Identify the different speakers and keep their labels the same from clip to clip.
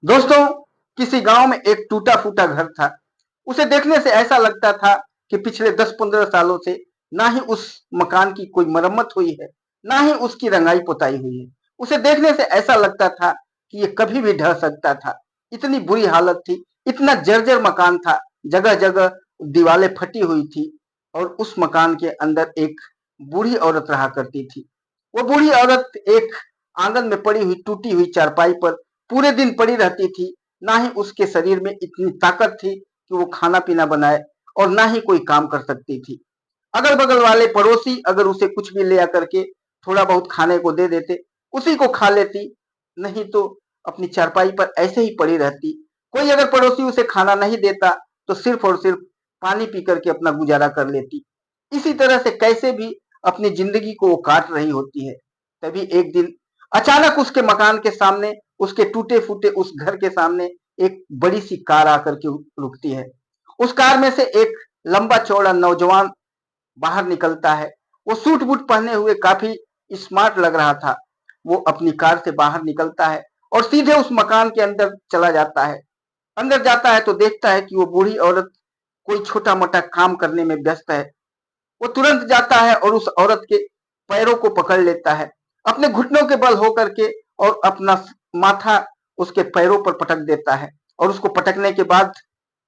Speaker 1: दोस्तों, किसी गांव में एक टूटा फूटा घर था। उसे देखने से ऐसा लगता था कि पिछले 10-15 सालों से ना ही उस मकान की कोई मरम्मत हुई है, ना ही उसकी रंगाई पुताई हुई है। उसे देखने से ऐसा लगता था कि ये कभी भी ढह सकता था। इतनी बुरी हालत थी, इतना जर्जर मकान था, जगह जगह दीवारें फटी हुई थी। और उस मकान के अंदर एक बूढ़ी औरत रहा करती थी। वो बूढ़ी औरत एक आंगन में पड़ी हुई टूटी हुई चारपाई पर पूरे दिन पड़ी रहती थी। ना ही उसके शरीर में इतनी ताकत थी कि वो खाना पीना बनाए, और ना ही कोई काम कर सकती थी। अगल बगल वाले पड़ोसी अगर उसे कुछ भी ले आकर के थोड़ा बहुत खाने को दे देते, उसी को खा लेती, नहीं तो अपनी चारपाई पर ऐसे ही पड़ी रहती। कोई अगर पड़ोसी उसे खाना नहीं देता तो सिर्फ और सिर्फ पानी पी करके अपना गुजारा कर लेती। इसी तरह से कैसे भी अपनी जिंदगी को वो काट रही होती है। तभी एक दिन अचानक उसके मकान के सामने, उसके टूटे फूटे उस घर के सामने एक बड़ी सी कार आकर के रुकती है। उस कार में से एक लंबा चौड़ा नौजवान बाहर निकलता है। वो सूट बूट पहने हुए काफी स्मार्ट लग रहा था। वो अपनी कार से बाहर निकलता है और सीधे उस मकान के अंदर चला जाता है। अंदर जाता है तो देखता है कि वो बूढ़ी औरत कोई छोटा मोटा काम करने में व्यस्त है। वो तुरंत जाता है और उस औरत के पैरों को पकड़ लेता है, अपने घुटनों के बल होकर के, और अपना माथा उसके पैरों पर पटक देता है। और उसको पटकने के बाद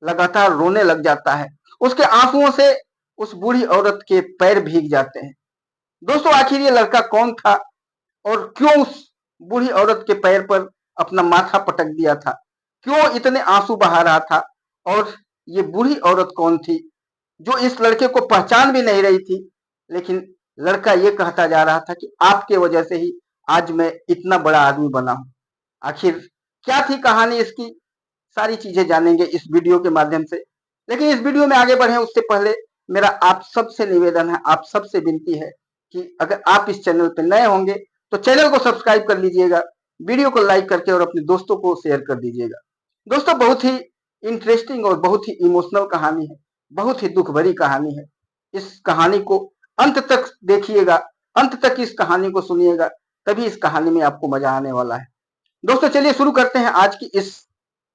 Speaker 1: लगातार रोने लग जाता है। उसके आंसुओं से उस बूढ़ी औरत के पैर भीग जाते हैं। दोस्तों, आखिर ये लड़का कौन था और क्यों उस बूढ़ी औरत के पैर पर अपना माथा पटक दिया था? क्यों इतने आंसू बहा रहा था? और ये बूढ़ी औरत कौन थी जो इस लड़के को पहचान भी नहीं रही थी? लेकिन लड़का ये कहता जा रहा था कि आपके वजह से ही आज मैं इतना बड़ा आदमी बना हूं। आखिर क्या थी कहानी इसकी? सारी चीजें जानेंगे इस वीडियो के माध्यम से। लेकिन इस वीडियो में आगे बढ़े उससे पहले मेरा आप सबसे निवेदन है, आप सबसे विनती है कि अगर आप इस चैनल पर नए होंगे तो चैनल को सब्सक्राइब कर लीजिएगा, वीडियो को लाइक करके और अपने दोस्तों को शेयर कर दीजिएगा। दोस्तों, बहुत ही इंटरेस्टिंग और बहुत ही इमोशनल कहानी है, बहुत ही दुख भरी कहानी है। इस कहानी को अंत तक देखिएगा, अंत तक इस कहानी को सुनिएगा, तभी इस कहानी में आपको मजा आने वाला है। दोस्तों, चलिए शुरू करते हैं आज की इस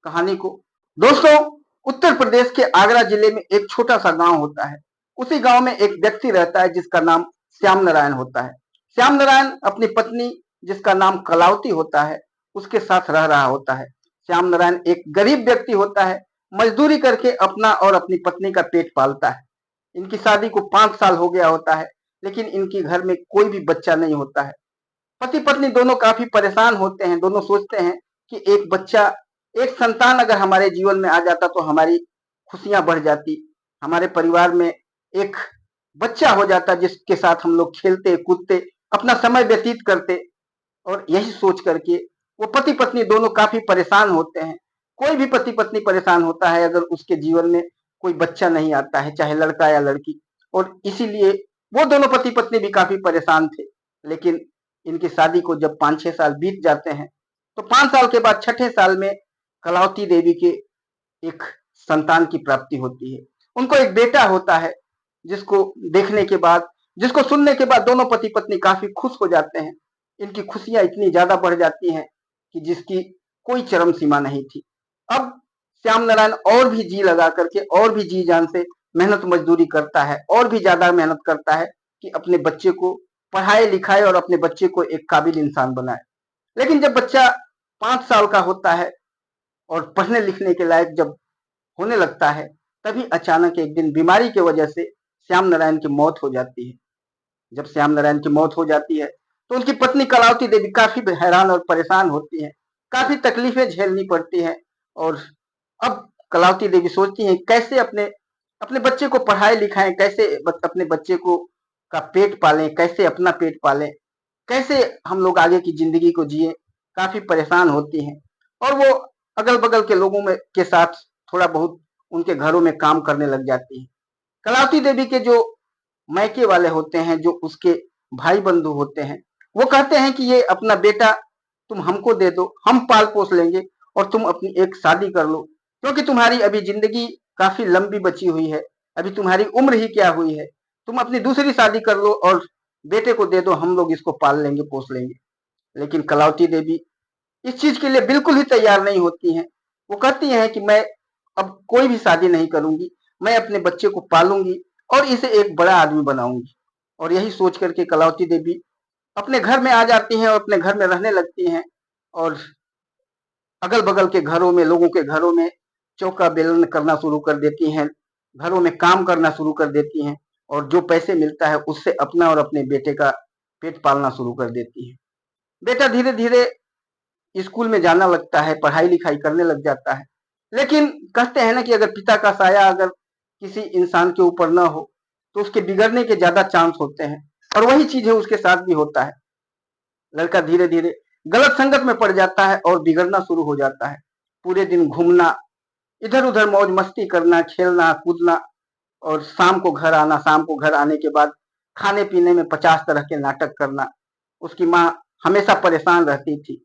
Speaker 1: कहानी को। दोस्तों, उत्तर प्रदेश के आगरा जिले में एक छोटा सा गांव होता है। उसी गांव में एक व्यक्ति रहता है जिसका नाम श्याम नारायण होता है। श्याम नारायण अपनी पत्नी, जिसका नाम कलावती होता है, उसके साथ रह रहा होता है। श्याम नारायण एक गरीब व्यक्ति होता है, मजदूरी करके अपना और अपनी पत्नी का पेट पालता है। इनकी शादी को 5 साल हो गया होता है, लेकिन इनके घर में कोई भी बच्चा नहीं होता है। पति पत्नी दोनों काफी परेशान होते हैं। दोनों सोचते हैं कि एक बच्चा, एक संतान अगर हमारे जीवन में आ जाता तो हमारी खुशियां बढ़ जाती, हमारे परिवार में एक बच्चा हो जाता जिसके साथ हम लोग खेलते कूदते अपना समय व्यतीत करते। और यही सोच करके वो पति पत्नी दोनों काफी परेशान होते हैं। कोई भी पति पत्नी परेशान होता है अगर उसके जीवन में कोई बच्चा नहीं आता है, चाहे लड़का या लड़की। और इसीलिए वो दोनों पति पत्नी भी काफी परेशान थे। लेकिन इनकी शादी को जब 5-6 साल बीत जाते हैं तो 5 साल के बाद छठे साल में कलावती देवी के एक संतान की प्राप्ति होती है। उनको एक बेटा होता है, जिसको देखने के बाद, जिसको सुनने के बाद दोनों पति पत्नी काफी खुश हो जाते हैं। इनकी खुशियां इतनी ज्यादा बढ़ जाती हैं कि जिसकी कोई चरम सीमा नहीं थी। अब श्याम नारायण और भी जी लगा करके, और भी जी जान से मेहनत मजदूरी करता है, और भी ज्यादा मेहनत करता है कि अपने बच्चे को पढ़ाए लिखाए और अपने बच्चे को एक काबिल इंसान बनाए। लेकिन जब बच्चा 5 साल का होता है और पढ़ने लिखने के लायक जब होने लगता है, तभी अचानक एक दिन बीमारी की वजह से श्याम नारायण की मौत हो जाती है। जब श्याम नारायण की मौत हो जाती है तो उनकी पत्नी कलावती देवी काफी हैरान और परेशान होती है, काफी तकलीफें झेलनी पड़ती हैं। और अब कलावती देवी सोचती हैं कैसे अपने अपने बच्चे को पढ़ाए लिखाएं, कैसे अपने बच्चे को का पेट पालें, कैसे अपना पेट पालें, कैसे हम लोग आगे की जिंदगी को जिए। काफी परेशान होती हैं और वो अगल बगल के लोगों में के साथ थोड़ा बहुत उनके घरों में काम करने लग जाती हैं। कलावती देवी के जो मायके वाले होते हैं, जो उसके भाई बंधु होते हैं, वो कहते हैं कि ये अपना बेटा तुम हमको दे दो, हम पाल पोस लेंगे, और तुम अपनी एक शादी कर लो, क्योंकि तुम्हारी अभी जिंदगी काफी लंबी बची हुई है, अभी तुम्हारी उम्र ही क्या हुई है, तुम अपनी दूसरी शादी कर लो और बेटे को दे दो, हम लोग इसको पाल लेंगे पोस लेंगे। लेकिन कलावती देवी इस चीज के लिए बिल्कुल ही तैयार नहीं होती हैं। वो कहती हैं कि मैं अब कोई भी शादी नहीं करूंगी, मैं अपने बच्चे को पालूंगी और इसे एक बड़ा आदमी बनाऊंगी। और यही सोच करके कलावती देवी अपने घर में आ जाती हैं और अपने घर में रहने लगती हैं। और अगल बगल के घरों में, लोगों के घरों में चौका बेलन करना शुरू कर देती हैं, घरों में काम करना शुरू कर देती हैं और जो पैसे मिलता है उससे अपना और अपने बेटे का पेट पालना शुरू कर देती हैं। बेटा धीरे धीरे स्कूल में जाना लगता है, पढ़ाई लिखाई करने लग जाता है। लेकिन कहते हैं ना कि अगर पिता का साया अगर किसी इंसान के ऊपर ना हो तो उसके बिगड़ने के ज्यादा चांस होते हैं, और वही चीज है उसके साथ भी होता है। लड़का धीरे धीरे गलत संगत में पड़ जाता है और बिगड़ना शुरू हो जाता है। पूरे दिन घूमना, इधर उधर मौज मस्ती करना, खेलना कूदना, और शाम को घर आना, शाम को घर आने के बाद खाने पीने में 50 तरह के नाटक करना। उसकी माँ हमेशा परेशान रहती थी।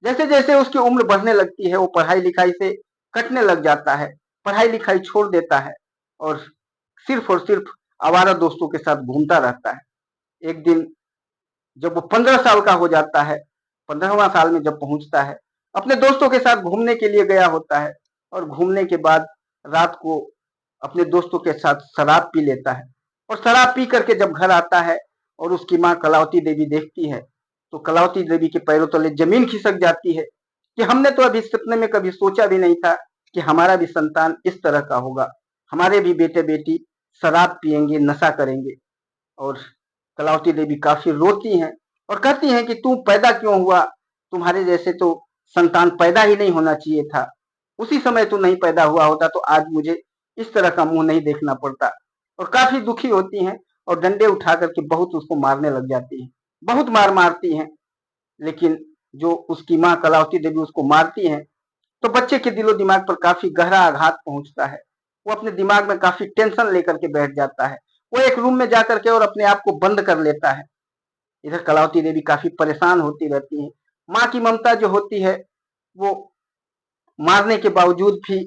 Speaker 1: जैसे जैसे उसकी उम्र बढ़ने लगती है वो पढ़ाई लिखाई से कटने लग जाता है, पढ़ाई लिखाई छोड़ देता है और सिर्फ आवारा दोस्तों के साथ घूमता रहता है। एक दिन जब वो 15 साल का हो जाता है, 15वां साल में जब पहुंचता है, अपने दोस्तों के साथ घूमने के लिए गया होता है और घूमने के बाद रात को अपने दोस्तों के साथ शराब पी लेता है। और शराब पी करके जब घर आता है और उसकी माँ कलावती देवी देखती है तो कलावती देवी के पैरों तले जमीन खिसक जाती है कि हमने तो अभी सपने में कभी सोचा भी नहीं था कि हमारा भी संतान इस तरह का होगा, हमारे भी बेटे बेटी शराब पिएंगे, नशा करेंगे। और कलावती देवी काफी रोती हैं और कहती हैं कि तू पैदा क्यों हुआ, तुम्हारे जैसे तो संतान पैदा ही नहीं होना चाहिए था, उसी समय तू नहीं पैदा हुआ होता तो आज मुझे इस तरह का मुंह नहीं देखना पड़ता। और काफी दुखी होती हैं और डंडे उठा करके बहुत उसको मारने लग जाती हैं, बहुत मार मारती हैं। लेकिन जो उसकी माँ कलावती देवी उसको मारती हैं तो बच्चे के दिलो दिमाग पर काफी गहरा आघात पहुंचता है। वो अपने दिमाग में काफी टेंशन लेकर के बैठ जाता है। वो एक रूम में जाकर के और अपने आप को बंद कर लेता है। इधर कलावती देवी काफी परेशान होती रहती है। माँ की ममता जो होती है वो मारने के बावजूद भी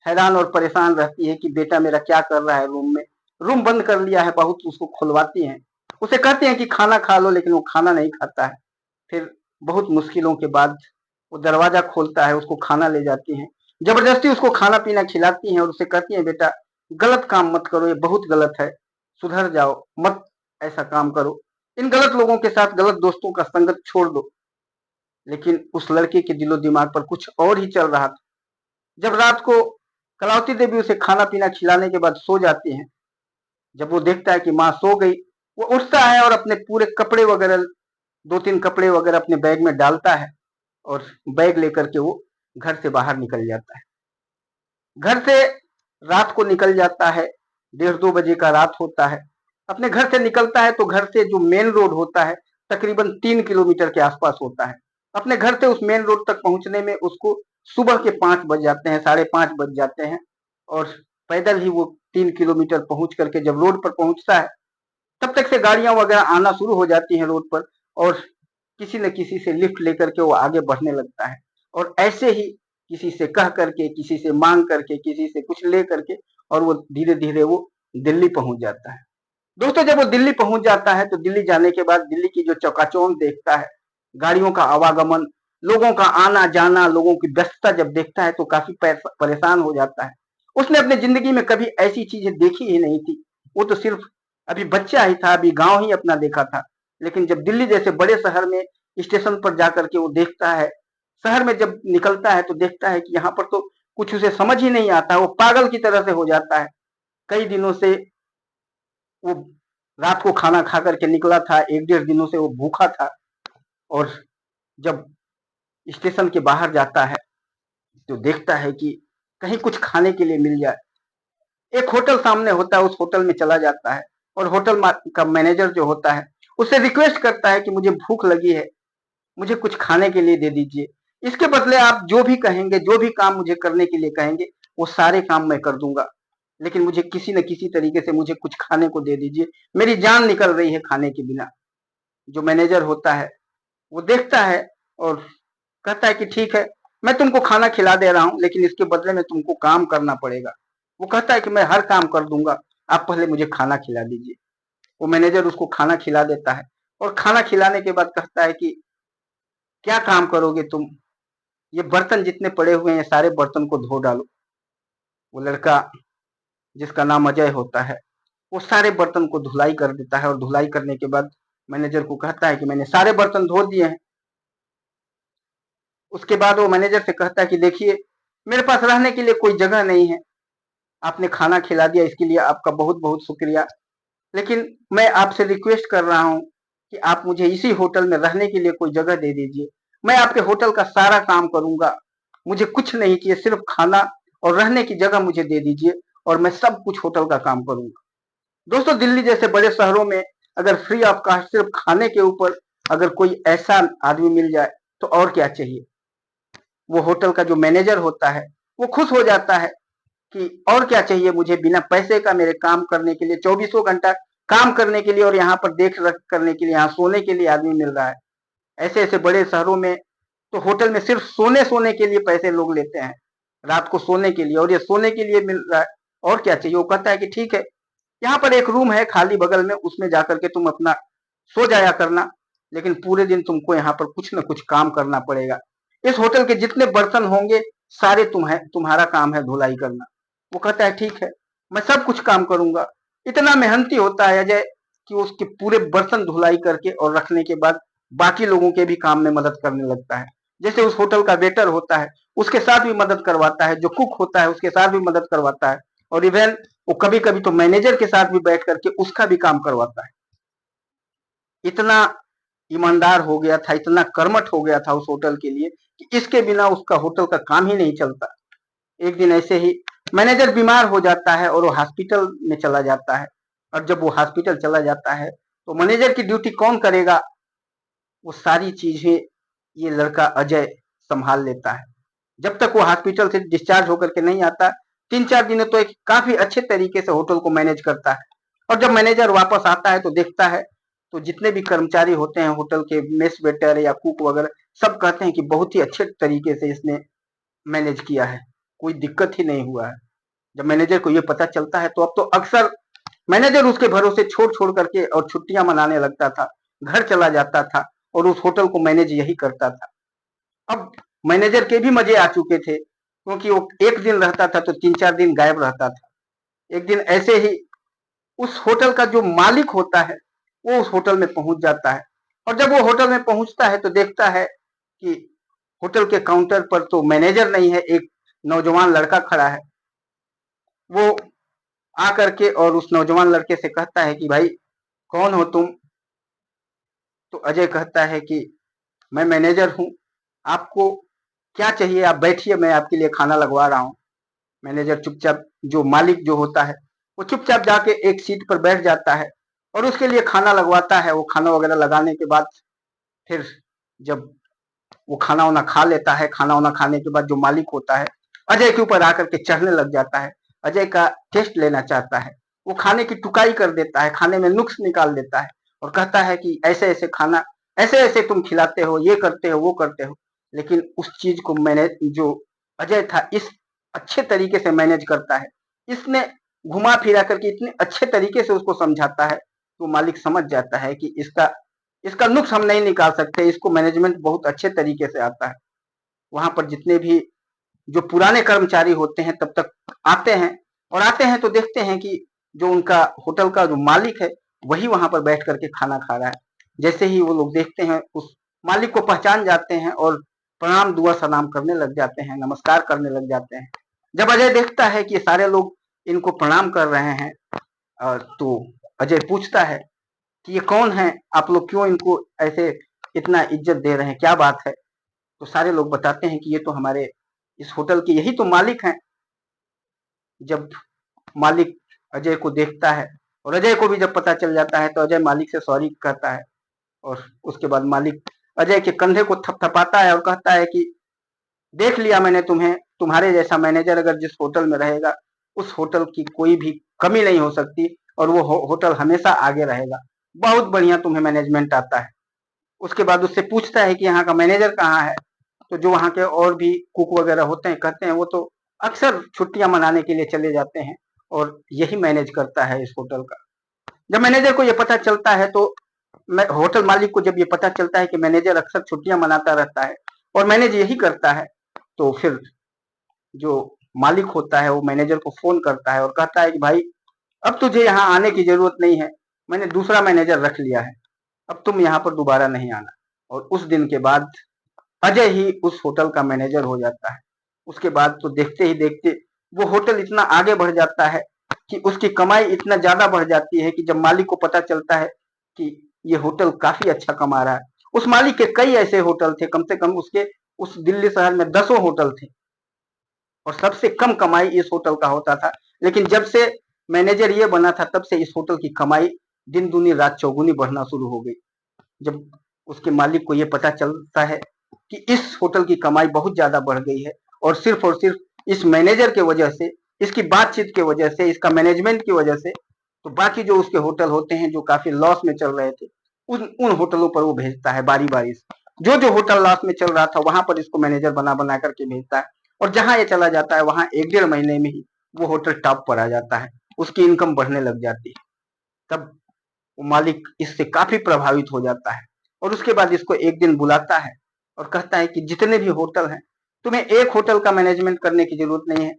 Speaker 1: हैरान और परेशान रहती है कि बेटा मेरा क्या कर रहा है रूम में, रूम बंद कर लिया है। बहुत उसको खुलवाती हैं, उसे कहते हैं कि खाना खा लो, लेकिन वो खाना नहीं खाता है। फिर बहुत मुश्किलों के बाद वो दरवाजा खोलता है, उसको खाना ले जाती हैं, जबरदस्ती उसको खाना पीना खिलाती हैं और उसे कहती हैं बेटा गलत काम मत करो, ये बहुत गलत है, सुधर जाओ, मत ऐसा काम करो, इन गलत लोगों के साथ, गलत दोस्तों का संगत छोड़ दो। लेकिन उस लड़के के दिलो दिमाग पर कुछ और ही चल रहा था। जब रात को कलावती देवी उसे खाना पीना खिलाने के बाद सो जाती हैं, जब वो देखता है कि माँ सो गई, वो उठता है और अपने पूरे कपड़े वगैरह, 2-3 कपड़े वगैरह अपने बैग में डालता है और बैग लेकर के वो घर से बाहर निकल जाता है। घर से रात को निकल जाता है, 1:30-2 बजे का रात होता है। अपने घर से निकलता है तो घर से जो मेन रोड होता है तकरीबन 3 किलोमीटर के आसपास होता है। अपने घर से उस मेन रोड तक पहुंचने में उसको सुबह के 5 बज जाते हैं, 5:30 बज जाते हैं। और पैदल ही वो 3 किलोमीटर पहुंच करके जब रोड पर पहुंचता है तब तक से गाड़ियां वगैरह आना शुरू हो जाती हैं रोड पर, और किसी न किसी से लिफ्ट लेकर के वो आगे बढ़ने लगता है। और ऐसे ही किसी से कह करके, किसी से मांग करके, किसी से कुछ ले करके, और वो धीरे धीरे वो दिल्ली पहुंच जाता है। दोस्तों जब वो दिल्ली पहुंच जाता है तो दिल्ली जाने के बाद दिल्ली की जो चकाचौंध देखता है, गाड़ियों का आवागमन, लोगों का आना जाना, लोगों की व्यस्तता जब देखता है तो काफी परेशान हो जाता है। उसने अपने जिंदगी में कभी ऐसी चीजें देखी ही नहीं थी। वो तो सिर्फ अभी बच्चा ही था, अभी गांव ही अपना देखा था। लेकिन जब दिल्ली जैसे बड़े शहर में स्टेशन पर जाकर के वो देखता है, शहर में जब निकलता है तो देखता है कि यहाँ पर तो कुछ उसे समझ ही नहीं आता, वो पागल की तरह से हो जाता है। कई दिनों से वो रात को खाना खा करके निकला था, 1-1.5 दिनों से वो भूखा था। और जब स्टेशन के बाहर जाता है तो देखता है कि कहीं कुछ खाने के लिए मिल जाए। एक होटल सामने होता है, उस होटल में चला जाता है और होटल का मैनेजर जो होता है उससे रिक्वेस्ट करता है कि मुझे भूख लगी है, मुझे कुछ खाने के लिए दे दीजिए, इसके बदले आप जो भी कहेंगे, जो भी काम मुझे करने के लिए कहेंगे वो सारे काम मैं कर दूंगा, लेकिन मुझे किसी न किसी तरीके से मुझे कुछ खाने को दे दीजिए, मेरी जान निकल रही है खाने के बिना। जो मैनेजर होता है वो देखता है और कहता है कि ठीक है, मैं तुमको खाना खिला दे रहा हूँ, लेकिन इसके बदले में तुमको काम करना पड़ेगा। वो कहता है कि मैं हर काम कर दूंगा, आप पहले मुझे खाना खिला दीजिए। वो मैनेजर उसको खाना खिला देता है और खाना खिलाने के बाद कहता है कि क्या काम करोगे तुम, ये बर्तन जितने पड़े हुए हैं सारे बर्तन को धो डालो। वो लड़का जिसका नाम अजय होता है वो सारे बर्तन को धुलाई कर देता है और धुलाई करने के बाद मैनेजर को कहता है कि मैंने सारे बर्तन धो दिए हैं। उसके बाद वो मैनेजर से कहता है कि देखिए, मेरे पास रहने के लिए कोई जगह नहीं है, आपने खाना खिला दिया इसके लिए आपका बहुत बहुत शुक्रिया, लेकिन मैं आपसे रिक्वेस्ट कर रहा हूँ कि आप मुझे इसी होटल में रहने के लिए कोई जगह दे दीजिए। मैं आपके होटल का सारा काम करूंगा, मुझे कुछ नहीं चाहिए, सिर्फ खाना और रहने की जगह मुझे दे दीजिए और मैं सब कुछ होटल का काम करूंगा। दोस्तों, दिल्ली जैसे बड़े शहरों में अगर फ्री ऑफ कास्ट सिर्फ खाने के ऊपर अगर कोई ऐसा आदमी मिल जाए तो और क्या चाहिए। वो होटल का जो मैनेजर होता है वो खुश हो जाता है कि और क्या चाहिए मुझे, बिना पैसे का मेरे काम करने के लिए, चौबीसों घंटा काम करने के लिए और यहाँ पर देख रेख करने के लिए, यहाँ सोने के लिए आदमी मिल रहा है। ऐसे ऐसे बड़े शहरों में तो होटल में सिर्फ सोने सोने के लिए पैसे लोग लेते हैं, रात को सोने के लिए, और ये सोने के लिए मिल रहा है, और क्या चाहिए। वो कहता है कि ठीक है, यहाँ पर एक रूम है खाली बगल में, उसमें जाकर के तुम अपना सो जाया करना, लेकिन पूरे दिन तुमको यहाँ पर कुछ न कुछ काम करना पड़ेगा। इस होटल के जितने बर्तन होंगे सारे तुम्हारा काम है धुलाई करना। वो कहता है ठीक है, मैं सब कुछ काम करूंगा। इतना मेहनती होता है अजय कि उसके पूरे बर्तन धुलाई करके और रखने के बाद बाकी लोगों के भी काम में मदद करने लगता है। जैसे उस होटल का वेटर होता है उसके साथ भी मदद करवाता है, जो कुक होता है उसके साथ भी मदद करवाता है, और इवन वो कभी कभी तो मैनेजर के साथ भी बैठ करके उसका भी काम करवाता है। इतना ईमानदार हो गया था, इतना कर्मठ हो गया था उस होटल के लिए कि इसके बिना उसका होटल का काम ही नहीं चलता। एक दिन ऐसे ही मैनेजर बीमार हो जाता है और वो हॉस्पिटल में चला जाता है, और जब वो हॉस्पिटल चला जाता है तो मैनेजर की ड्यूटी कौन करेगा, वो सारी चीजें ये लड़का अजय संभाल लेता है। जब तक वो हॉस्पिटल से डिस्चार्ज होकर के नहीं आता, 3-4 दिनों तो एक काफी अच्छे तरीके से होटल को मैनेज करता है। और जब मैनेजर वापस आता है तो देखता है तो जितने भी कर्मचारी होते हैं होटल के, मेस वेटर या कुक वगैरह, सब कहते हैं कि बहुत ही अच्छे तरीके से इसने मैनेज किया है, कोई दिक्कत ही नहीं हुआ है। जब मैनेजर को ये पता चलता है तो अब तो अक्सर मैनेजर उसके भरोसे छोड़ छोड़ करके और छुट्टियां मनाने लगता था, घर चला जाता था और उस होटल को मैनेज यही करता था। अब मैनेजर के भी मजे आ चुके थे, क्योंकि वो एक दिन रहता था तो 3-4 दिन गायब रहता था। एक दिन ऐसे ही उस होटल का जो मालिक होता है वो उस होटल में पहुंच जाता है, और जब वो होटल में पहुंचता है तो देखता है कि होटल के काउंटर पर तो मैनेजर नहीं है, एक नौजवान लड़का खड़ा है। वो आ करके और उस नौजवान लड़के से कहता है कि भाई कौन हो तुम। तो अजय कहता है कि मैं मैनेजर हूँ, आपको क्या चाहिए, आप बैठिए, मैं आपके लिए खाना लगवा रहा हूँ। मैनेजर चुपचाप, जो मालिक जो होता है वो चुपचाप जाके एक सीट पर बैठ जाता है और उसके लिए खाना लगवाता है। वो खाना वगैरह लगाने के बाद फिर जब वो खाना वाना खा लेता है, खाना वाना खाने के बाद जो मालिक होता है अजय के ऊपर आकर के चढ़ने लग जाता है, अजय का टेस्ट लेना चाहता है। वो खाने की टुकाई कर देता है, खाने में नुक्स निकाल देता है और कहता है कि ऐसे ऐसे खाना, ऐसे ऐसे तुम खिलाते हो, ये करते हो, वो करते हो। लेकिन उस चीज को मैंने, जो अजय था, इस अच्छे तरीके से मैनेज करता है, इसने घुमा फिरा करके इतने अच्छे तरीके से उसको समझाता है, तो मालिक समझ जाता है कि इसका इसका नुक्स हम नहीं निकाल सकते, इसको मैनेजमेंट बहुत अच्छे तरीके से आता है। वहां पर जितने भी जो पुराने कर्मचारी होते हैं तब तक आते हैं, और आते हैं तो देखते हैं कि जो उनका होटल का जो मालिक है वही वहां पर बैठ करके खाना खा रहा है। जैसे ही वो लोग देखते हैं उस मालिक को पहचान जाते हैं और प्रणाम दुआ सलाम करने लग जाते हैं, नमस्कार करने लग जाते हैं। जब अजय देखता है कि ये सारे लोग इनको प्रणाम कर रहे हैं, तो अजय पूछता है कि ये कौन है, आप लोग क्यों इनको ऐसे इतना इज्जत दे रहे हैं, क्या बात है। तो सारे लोग बताते हैं कि ये तो हमारे इस होटल के यही तो मालिक हैं। जब मालिक अजय को देखता है और अजय को भी जब पता चल जाता है तो अजय मालिक से सॉरी कहता है, और उसके बाद मालिक अजय के कंधे को थपथपाता है और कहता है कि देख लिया मैंने तुम्हें, तुम्हारे जैसा मैनेजर अगर जिस होटल में रहेगा उस होटल की कोई भी कमी नहीं हो सकती, और वो होटल हमेशा आगे रहेगा। बहुत बढ़िया तुम्हें मैनेजमेंट आता है। उसके बाद उससे पूछता है कि यहाँ का मैनेजर कहाँ है। तो जो वहाँ के और भी कुक वगैरह होते हैं कहते हैं वो तो अक्सर छुट्टियां मनाने के लिए चले जाते हैं और यही मैनेज करता है इस होटल का। जब मैनेजर को ये पता चलता है तो होटल मालिक को जब ये पता चलता है कि मैनेजर अक्सर छुट्टियां मनाता रहता है और मैनेज यही करता है, तो फिर जो मालिक होता है वो मैनेजर को फोन करता है और कहता है कि भाई अब तुझे यहाँ आने की जरूरत नहीं है, मैंने दूसरा मैनेजर रख लिया है, अब तुम यहाँ पर दोबारा नहीं आना। और उस दिन के बाद अजय ही उस होटल का मैनेजर हो जाता है। उसके बाद तो देखते ही देखते वो होटल इतना आगे बढ़ जाता है कि उसकी कमाई इतना ज्यादा बढ़ जाती है कि जब मालिक को पता चलता है कि ये होटल काफी अच्छा कमा रहा है, उस मालिक के कई ऐसे होटल थे, कम से कम उसके उस दिल्ली शहर में दसों होटल थे और सबसे कम कमाई इस होटल का होता था। लेकिन जब से मैनेजर ये बना था तब से इस होटल की कमाई दिन दूनी रात चौगुनी बढ़ना शुरू हो गई। जब उसके मालिक को ये पता चलता है कि इस होटल की कमाई बहुत ज्यादा बढ़ गई है और सिर्फ इस मैनेजर के वजह से, इसकी बातचीत की वजह से, इसका मैनेजमेंट की वजह से, तो बाकी जो उसके होटल होते हैं जो काफी लॉस में चल रहे थे उन उन होटलों पर वो भेजता है बारी बारी से। जो जो होटल लॉस में चल रहा था वहां पर इसको मैनेजर बना बना करके भेजता है और जहां ये चला जाता है वहां 1 डेढ़ महीने में ही वो होटल टॉप पर आ जाता है, उसकी इनकम बढ़ने लग जाती है। तब वो मालिक इससे काफी प्रभावित हो जाता है और उसके बाद इसको एक दिन बुलाता है और कहता है कि जितने भी होटल हैं तुम्हें एक होटल का मैनेजमेंट करने की जरूरत नहीं है,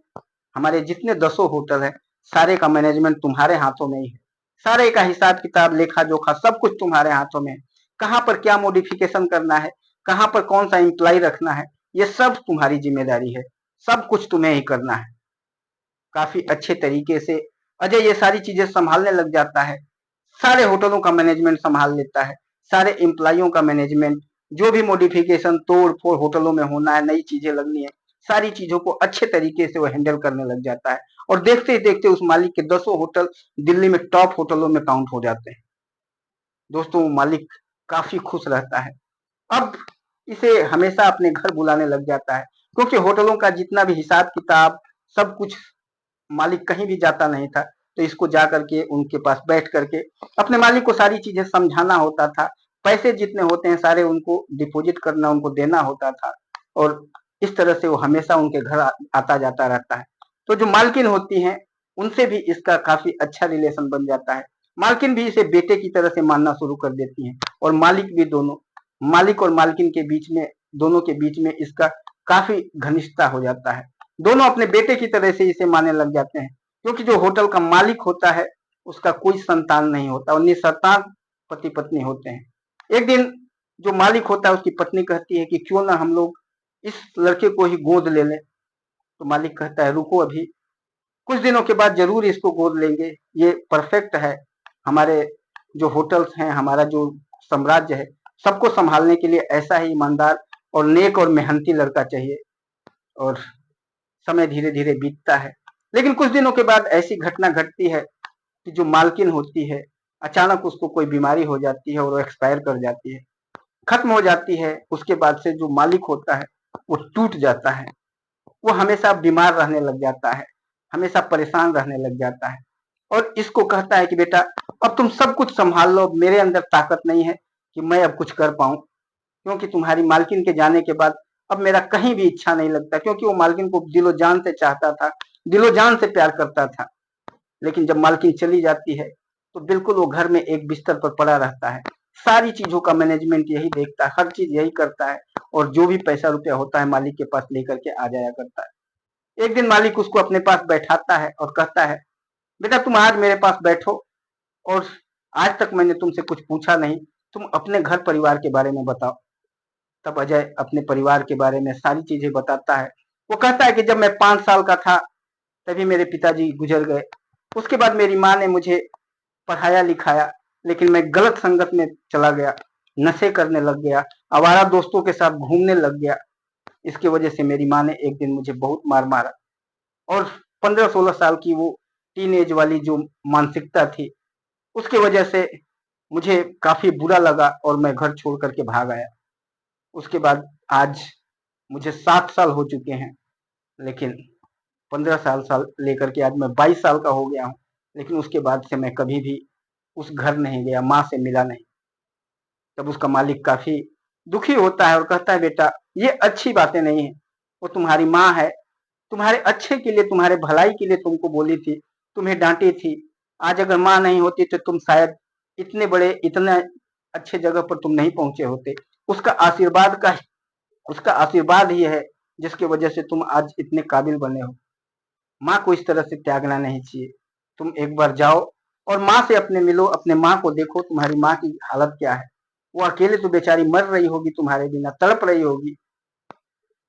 Speaker 1: हमारे जितने दसों होटल हैं सारे का मैनेजमेंट तुम्हारे हाथों में ही है, सारे का हिसाब किताब लेखा जोखा सब कुछ तुम्हारे हाथों में है, कहाँ पर क्या मॉडिफिकेशन करना है, कहाँ पर कौन सा एम्प्लॉय रखना है, ये सब तुम्हारी जिम्मेदारी है, सब कुछ तुम्हें ही करना है। काफी अच्छे तरीके से अजय ये सारी चीजें संभालने लग जाता है, सारे होटलों का मैनेजमेंट संभाल लेता है, सारे एम्प्लॉयों का मैनेजमेंट, जो भी मॉडिफिकेशन तोड़ फोड़ होटलों में होना है, नई चीजें लगनी है, सारी चीजों को अच्छे तरीके से वो हैंडल करने लग जाता है और देखते ही देखते उस मालिक के दसों होटल दिल्ली में टॉप होटलों में काउंट हो जाते हैं। दोस्तों वो मालिक काफी खुश रहता है, अब इसे हमेशा अपने घर बुलाने लग जाता है क्योंकि होटलों का जितना भी हिसाब किताब सब कुछ मालिक कहीं भी जाता नहीं था, तो इसको जा करके उनके पास बैठ करके अपने मालिक को सारी चीजें समझाना होता था, पैसे जितने होते हैं सारे उनको डिपॉजिट करना, उनको देना होता था और इस तरह से वो हमेशा उनके घर आता जाता रहता है। तो जो मालकिन होती हैं उनसे भी इसका काफी अच्छा रिलेशन बन जाता है, मालकिन भी इसे बेटे की तरह से मानना शुरू कर देती हैं और मालिक भी, दोनों मालिक और मालकिन के बीच में, दोनों के बीच में इसका काफी घनिष्ठता हो जाता है, दोनों अपने बेटे की तरह से इसे मानने लग जाते हैं क्योंकि जो होटल का मालिक होता है उसका कोई संतान नहीं होता और निसंतान पति पत्नी होते हैं। एक दिन जो मालिक होता है उसकी पत्नी कहती है कि क्यों ना हम लोग इस लड़के को ही गोद ले लें, तो मालिक कहता है रुको अभी, कुछ दिनों के बाद जरूर इसको गोद लेंगे, ये परफेक्ट है, हमारे जो होटल्स हैं, हमारा जो साम्राज्य है, सबको संभालने के लिए ऐसा ही ईमानदार और नेक और मेहनती लड़का चाहिए। और समय धीरे धीरे बीतता है, लेकिन कुछ दिनों के बाद ऐसी घटना घटती है कि जो मालकिन होती है अचानक उसको कोई बीमारी हो जाती है और वो एक्सपायर कर जाती है, खत्म हो जाती है। उसके बाद से जो मालिक होता है वो टूट जाता है, वो हमेशा बीमार रहने लग जाता है, हमेशा परेशान रहने लग जाता है और इसको कहता है कि बेटा अब तुम सब कुछ संभाल लो, मेरे अंदर ताकत नहीं है कि मैं अब कुछ कर पाऊं, क्योंकि तुम्हारी मालकिन के जाने के बाद अब मेरा कहीं भी इच्छा नहीं लगता, क्योंकि वो मालकिन को दिलो जान से चाहता था, दिलो जान से प्यार करता था। लेकिन जब मालकिन चली जाती है तो बिल्कुल वो घर में एक बिस्तर पर पड़ा रहता है, सारी चीजों का मैनेजमेंट यही देखता है, हर चीज यही करता है और जो भी पैसा रुपया होता है मालिक के पास लेकर के आ जाया करता है। एक दिन मालिक उसको अपने पास बैठाता है और कहता है बेटा तुम आज मेरे पास बैठो और आज तक मैंने तुमसे कुछ पूछा नहीं, तुम अपने घर परिवार के बारे में बताओ। तब अजय अपने परिवार के बारे में सारी चीजें बताता है, वो कहता है कि जब मैं 5 साल का था तभी मेरे पिताजी गुजर गए, उसके बाद मेरी माँ ने मुझे पढ़ाया लिखाया, लेकिन मैं गलत संगत में चला गया, नशे करने लग गया, आवारा दोस्तों के साथ घूमने लग गया, इसकी वजह से मेरी माँ ने एक दिन मुझे बहुत मार मारा और 15-16 साल की वो टीन एज वाली जो मानसिकता थी उसकी वजह से मुझे काफी बुरा लगा और मैं घर छोड़ करके भाग आया। उसके बाद आज मुझे 7 साल हो चुके हैं, लेकिन 15 साल लेकर के आज मैं 22 साल का हो गया हूँ, लेकिन उसके बाद से मैं कभी भी उस घर नहीं गया, माँ से मिला नहीं। तब उसका मालिक काफी दुखी होता है और कहता है बेटा ये अच्छी बातें नहीं है, वो तुम्हारी माँ है, तुम्हारे अच्छे के लिए, तुम्हारे भलाई के लिए तुमको बोली थी, तुम्हें डांटी थी, आज अगर माँ नहीं होती तो तुम शायद इतने बड़े, इतने अच्छे जगह पर तुम नहीं पहुंचे होते। उसका आशीर्वाद का उसका आशीर्वाद ही है जिसकी वजह से तुम आज इतने काबिल बने हो। माँ को इस तरह से त्यागना नहीं चाहिए। तुम एक बार जाओ और माँ से अपने मिलो, अपने माँ को देखो, तुम्हारी माँ की हालत क्या है। वो अकेले तो बेचारी मर रही होगी, तुम्हारे बिना तड़प रही होगी।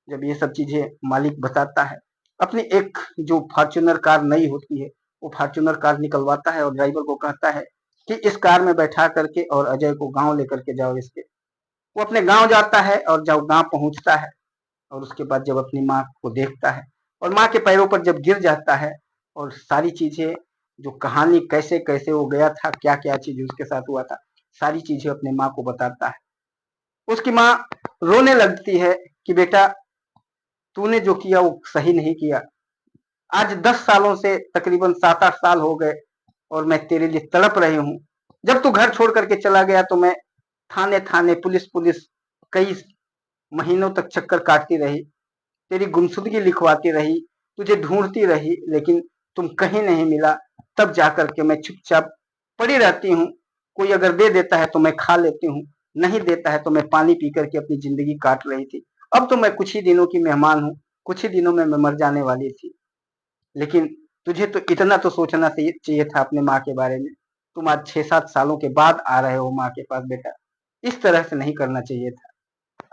Speaker 1: जब ये सब चीजें मालिक बताता है, अपनी एक जो फॉर्च्यूनर कार नई होती है, वो फॉर्च्यूनर कार निकलवाता है और ड्राइवर को कहता है कि इस कार में बैठा करके और अजय को गांव लेकर के जाओ इसके। वो अपने गांव जाता है और जब गांव पहुंचता है और उसके बाद जब अपनी माँ को देखता है और माँ के पैरों पर जब गिर जाता है और सारी चीजें, जो कहानी कैसे कैसे वो गया था, क्या क्या चीज उसके साथ हुआ था, सारी चीजें अपने माँ को बताता है। उसकी माँ रोने लगती है कि बेटा, तूने जो किया वो सही नहीं किया। आज 10 सालों से तकरीबन 7-8 साल हो गए और मैं तेरे लिए तड़प रही हूँ। जब तू घर छोड़ करके चला गया तो मैं थाने थाने पुलिस पुलिस कई महीनों तक चक्कर काटती रही, तेरी गुमशुदगी लिखवाती रही, तुझे ढूंढती रही, लेकिन तुम कहीं नहीं मिला। तब जाकर के मैं चुपचाप पड़ी रहती हूँ। कोई अगर दे देता है तो मैं खा लेती हूँ, नहीं देता है तो मैं पानी पी करके अपनी जिंदगी काट रही थी। अब तो मैं कुछ ही दिनों की मेहमान हूँ, कुछ ही दिनों में मैं मर जाने वाली थी। लेकिन तुझे तो इतना तो सोचना चाहिए था अपने माँ के बारे में। तुम आज 6-7 सालों के बाद आ रहे हो माँ के पास बेटा, इस तरह से नहीं करना चाहिए था।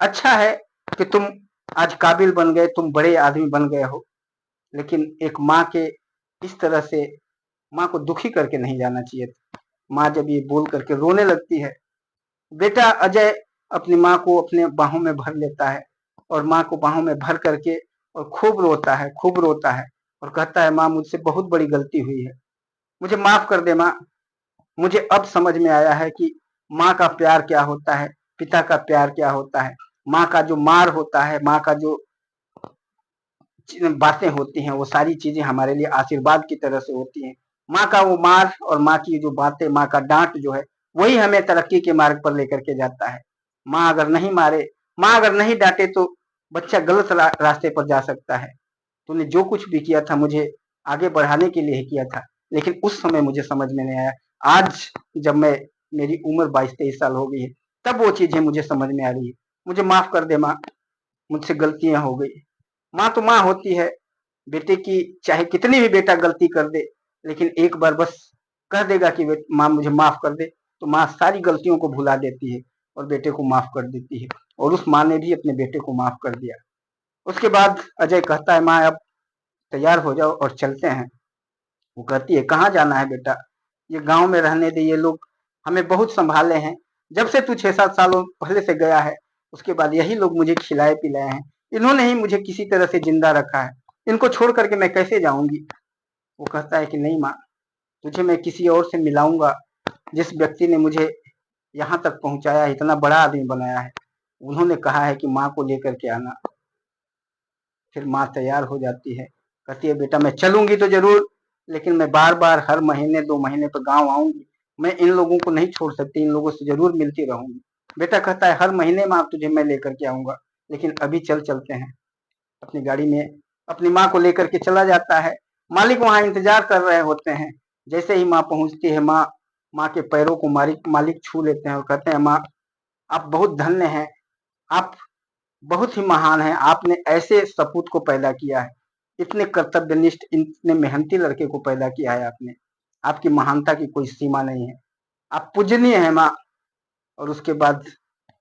Speaker 1: अच्छा है कि तुम आज काबिल बन गए, तुम बड़े आदमी बन गए हो, लेकिन एक माँ के इस तरह से माँ को दुखी करके नहीं जाना चाहिए था। माँ जब ये बोल करके रोने लगती है, बेटा अजय अपनी माँ को अपने बाहों में भर लेता है और माँ को बाहों में भर करके और खूब रोता है, खूब रोता है और कहता है, माँ मुझसे बहुत बड़ी गलती हुई है, मुझे माफ कर दे माँ। मुझे अब समझ में आया है कि माँ का प्यार क्या होता है, पिता का प्यार क्या होता है। माँ का जो मार होता है, माँ का जो बातें होती हैं, वो सारी चीजें हमारे लिए आशीर्वाद की तरह से होती हैं। माँ का वो मार और माँ की जो बातें, माँ का डांट जो है, वही हमें तरक्की के मार्ग पर लेकर के जाता है। माँ अगर नहीं मारे, माँ अगर नहीं डांटे तो बच्चा गलत रास्ते पर जा सकता है। तूने जो कुछ भी किया था मुझे आगे बढ़ाने के लिए ही किया था, लेकिन उस समय मुझे समझ में नहीं आया। आज जब मैं, मेरी उम्र 22-23 साल हो गई है, तब वो चीजें मुझे समझ में आ रही है। मुझे माफ कर दे माँ, मुझसे गलतियां हो गई। माँ तो माँ होती है, बेटे की चाहे कितनी भी बेटा गलती कर दे, लेकिन एक बार बस कह देगा कि माँ मुझे माफ कर दे, तो माँ सारी गलतियों को भुला देती है और बेटे को माफ कर देती है। और उस माँ ने भी अपने बेटे को माफ कर दिया। उसके बाद अजय कहता है, माँ अब तैयार हो जाओ और चलते हैं। वो कहती है, कहाँ जाना है बेटा, ये गांव में रहने दे, ये लोग हमें बहुत संभाले हैं। जब से तू 6-7 सालों पहले से गया है, उसके बाद यही लोग मुझे खिलाए पिलाए हैं, इन्होंने ही मुझे किसी तरह से जिंदा रखा है, इनको छोड़ करके मैं कैसे जाऊंगी। वो कहता है कि नहीं माँ, तुझे मैं किसी और से मिलाऊंगा। जिस व्यक्ति ने मुझे यहाँ तक पहुंचाया, इतना बड़ा आदमी बनाया है, उन्होंने कहा है कि माँ को लेकर के आना। फिर माँ तैयार हो जाती है, कहती है, बेटा मैं चलूंगी तो जरूर, लेकिन मैं बार बार हर महीने 2 महीने पर गाँव आऊंगी। मैं इन लोगों को नहीं छोड़ सकती, इन लोगों से जरूर मिलती रहूंगी। बेटा कहता है, हर महीने माँ तुझे मैं लेकर के आऊंगा, लेकिन अभी चलते हैं। अपनी गाड़ी में अपनी माँ को लेकर के चला जाता है। मालिक वहां इंतजार कर रहे होते हैं। जैसे ही माँ पहुंचती है, माँ माँ के पैरों को मालिक छू लेते हैं और कहते हैं, माँ आप बहुत धन्य हैं, आप बहुत ही महान हैं, आपने ऐसे सपूत को पैदा किया है, इतने कर्तव्यनिष्ठ, इतने मेहनती लड़के को पैदा किया है आपने। आपकी महानता की कोई सीमा नहीं है, आप पूजनीय है माँ। और उसके बाद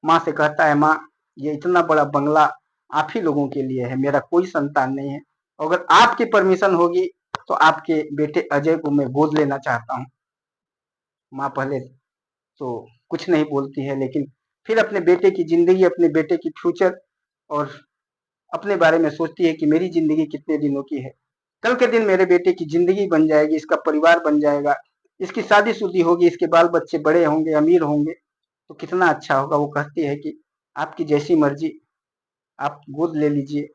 Speaker 1: माँ से कहता है, माँ ये इतना बड़ा बंगला आप ही लोगों के लिए है, मेरा कोई संतान नहीं है। अगर आपकी परमिशन होगी तो आपके बेटे अजय को मैं गोद लेना चाहता हूँ। माँ पहले तो कुछ नहीं बोलती है, लेकिन फिर अपने बेटे की जिंदगी, अपने बेटे की फ्यूचर और अपने बारे में सोचती है कि मेरी जिंदगी कितने दिनों की है। कल के दिन मेरे बेटे की जिंदगी बन जाएगी, इसका परिवार बन जाएगा, इसकी शादी-शुदी होगी, इसके बाल बच्चे बड़े होंगे, अमीर होंगे, तो कितना अच्छा होगा। वो कहती है कि आपकी जैसी मर्जी, आप गोद ले लीजिए।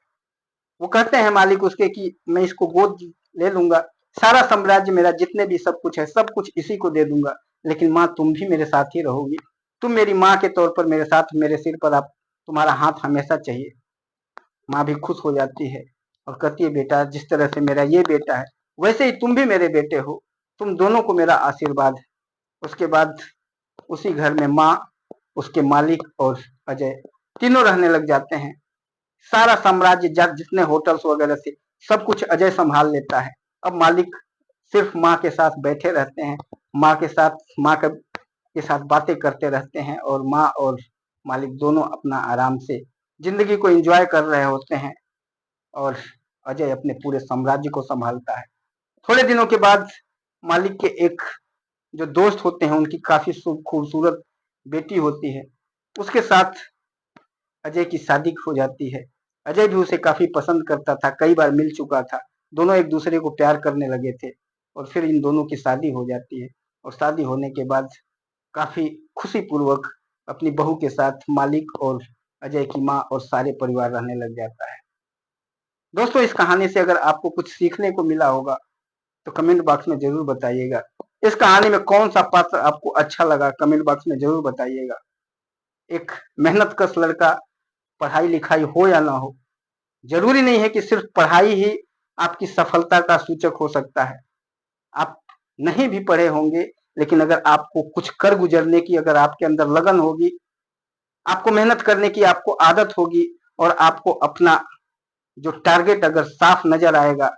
Speaker 1: वो कहते हैं मालिक उसके कि मैं इसको गोद ले लूंगा, सारा साम्राज्य मेरा, जितने भी सब कुछ है, सब कुछ इसी को दे दूंगा, लेकिन माँ तुम भी मेरे साथ ही रहोगी। तुम मेरी माँ के तौर पर मेरे साथ, मेरे सिर पर आप, तुम्हारा हाथ हमेशा चाहिए। माँ भी खुश हो जाती है और कहती है, बेटा जिस तरह से मेरा ये बेटा है, वैसे ही तुम भी मेरे बेटे हो, तुम दोनों को मेरा आशीर्वाद है। उसके बाद उसी घर में माँ, उसके मालिक और अजय तीनों रहने लग जाते हैं। सारा साम्राज्य जितने होटल्स वगैरह से सब कुछ अजय संभाल लेता है। अब मालिक सिर्फ माँ के साथ बैठे रहते हैं, माँ के साथ बातें करते रहते हैं और माँ और मालिक दोनों अपना आराम से जिंदगी को एंजॉय कर रहे होते हैं और अजय अपने पूरे साम्राज्य को संभालता है। थोड़े दिनों के बाद मालिक के एक जो दोस्त होते हैं उनकी काफी खूबसूरत बेटी होती है, उसके साथ अजय की शादी हो जाती है। अजय भी उसे काफी पसंद करता था, कई बार मिल चुका था, दोनों एक दूसरे को प्यार करने लगे थे और फिर इन दोनों की शादी हो जाती है और शादी होने के बाद काफी खुशी पूर्वक अपनी बहू के साथ मालिक और अजय की माँ और सारे परिवार रहने लग जाता है। दोस्तों, इस कहानी से अगर आपको कुछ सीखने को मिला होगा तो कमेंट बॉक्स में जरूर बताइएगा। इस कहानी में कौन सा पात्र आपको अच्छा लगा कमेंट बॉक्स में जरूर बताइएगा। एक मेहनतकश लड़का, पढ़ाई लिखाई हो या ना हो, जरूरी नहीं है कि सिर्फ पढ़ाई ही आपकी सफलता का सूचक हो सकता है। आप नहीं भी पढ़े होंगे, लेकिन अगर आपको कुछ कर गुजरने की अगर आपके अंदर लगन होगी, आपको मेहनत करने की आपको आदत होगी और आपको अपना जो टारगेट अगर साफ नजर आएगा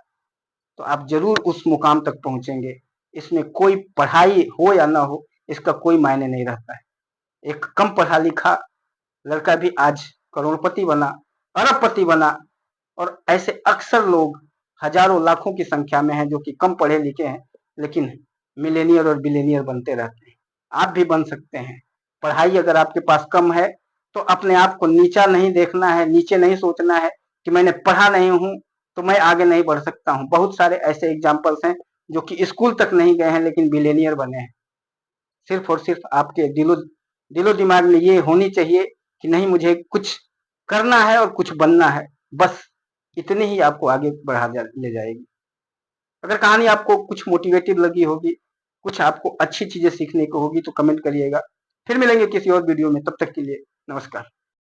Speaker 1: तो आप जरूर उस मुकाम तक पहुंचेंगे। इसमें कोई पढ़ाई हो या ना हो, इसका कोई मायने नहीं रहता है। एक कम पढ़ा लिखा लड़का भी आज करोड़पति बना, अरबपति बना और ऐसे अक्सर लोग हजारों लाखों की संख्या में हैं जो कि कम पढ़े लिखे हैं लेकिन मिलेनियर और बिलेनियर बनते रहते हैं। आप भी बन सकते हैं। पढ़ाई अगर आपके पास कम है तो अपने आप को नीचा नहीं देखना है, नीचे नहीं सोचना है कि मैंने पढ़ा नहीं हूं तो मैं आगे नहीं बढ़ सकता हूं। बहुत सारे ऐसे एग्जाम्पल्स हैं जो कि स्कूल तक नहीं गए हैं लेकिन बिलेनियर बने हैं। सिर्फ और सिर्फ आपके दिलो दिमाग में ये होनी चाहिए कि नहीं, मुझे कुछ करना है और कुछ बनना है, बस इतनी ही आपको आगे ले जाएगी। अगर कहानी आपको कुछ मोटिवेटिव लगी होगी, कुछ आपको अच्छी चीजें सीखने को होगी तो कमेंट करिएगा। फिर मिलेंगे किसी और वीडियो में, तब तक के लिए नमस्कार।